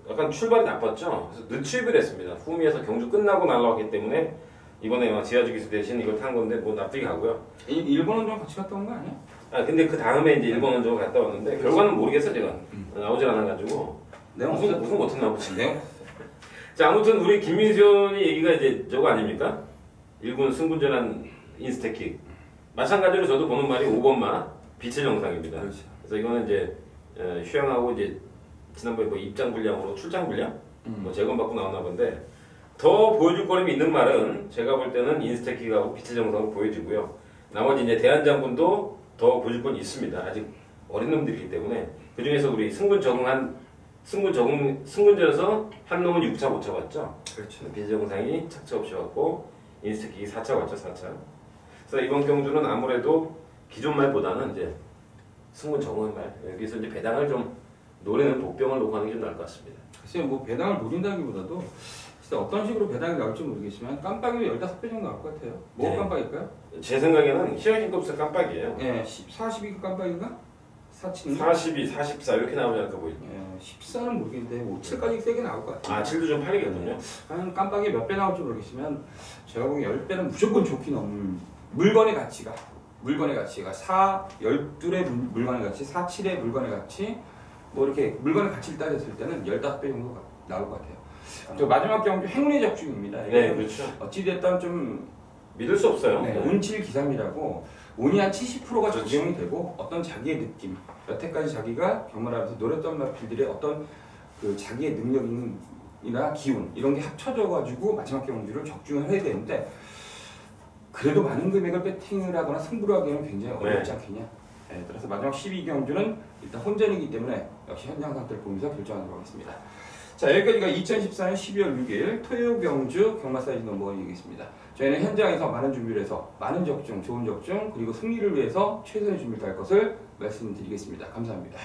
약간 출발이 나빴죠. 그래서 늦추입을 했습니다. 후미에서 경주 끝나고 날라왔기 때문에 이번에 지하주 기수 대신 이걸 탄 건데 뭐 납득이 가고요. 일본 원정 같이 갔다 온 거 아니야? 근데 그 다음에 이제 일본 원정 갔다 왔는데 결과는 모르겠어 제가 나오질 않아가지고 무슨 못했나 보지. 내용. 자 아무튼 우리 김민수이 얘기가 이제 저거 아닙니까? 일군 승군전한 인스테킥. 마찬가지로 저도 보는 말이 5번마 빛의 정상입니다. 그렇죠. 그래서 이거는 이제 휴양하고 이제 지난번에 뭐 입장 불량으로 출장 불량 뭐 재검받고 나왔나 본데 더 보여줄 거림이 있는 말은 제가 볼 때는 인스테킥하고 빛의 정상으로 보여지고요. 나머지 이제 대한장군도 더 보여줄 건 있습니다. 아직 어린 놈들이기 때문에 그 중에서 우리 승군전에서 한 놈은 6차 못 쳐봤죠. 그렇죠. 빛의 정상이 착차 없이 왔고 인스테킥이 4차 왔죠. 4차. 그래서 이번 경주는 아무래도 기존 말보다는 이제 승군 적응 말 여기서 이제 배당을 좀 노리는 복병을 놓고 하는 게 좀 나을 것 같습니다. 글쎄요, 뭐 배당을 노린다기보다도 진짜 어떤 식으로 배당이 나올지 모르겠지만 깜빡이면 15배 정도 나올 것 같아요. 뭐가 네. 깜빡일까요? 제 생각에는 히어킹급스 깜빡이에요. 예, 42가 깜빡인가? 4치는? 42, 44 이렇게 나오지 않을까 보이죠. 예, 14는 모르겠는데 뭐 7까지 세게 나올 것 같아요. 7도 좀 팔리거든요. 한 깜빡이 몇 배 나올지 모르겠지만 제가 보기엔 10배는 무조건 좋긴 넘는 물건의 가치가 12의 물건의 가치, 47의 물건의 가치 뭐 이렇게 물건의 가치를 따졌을 때는 15배 정도 나올 것 같아요. 저 마지막 경주 행운의 적중입니다. 네, 그렇죠. 어찌됐든 좀 믿을 수 없어요. 네, 운칠 기삼이라고 운이 한 70%가 그렇지. 적용이 되고 어떤 자기의 느낌, 여태까지 자기가 경험하면서 노렸던 마필들의 어떤 그 자기의 능력이나 기운 이런 게 합쳐져 가지고 마지막 경주를 적중을 해야 되는데 그래도 많은 금액을 배팅을 하거나 승부를 하기에는 굉장히 어렵지 않겠냐. 네, 따라서 마지막 12경주는 일단 혼전이기 때문에 역시 현장 상태를 보면서 결정하도록 하겠습니다. 자, 여기까지가 2014년 12월 6일 토요 경주 경마 사이즈 넘버가 얘기했습니다. 저희는 현장에서 많은 준비를 해서 많은 적중, 좋은 적중 그리고 승리를 위해서 최선의 준비를 다할 것을 말씀드리겠습니다. 감사합니다.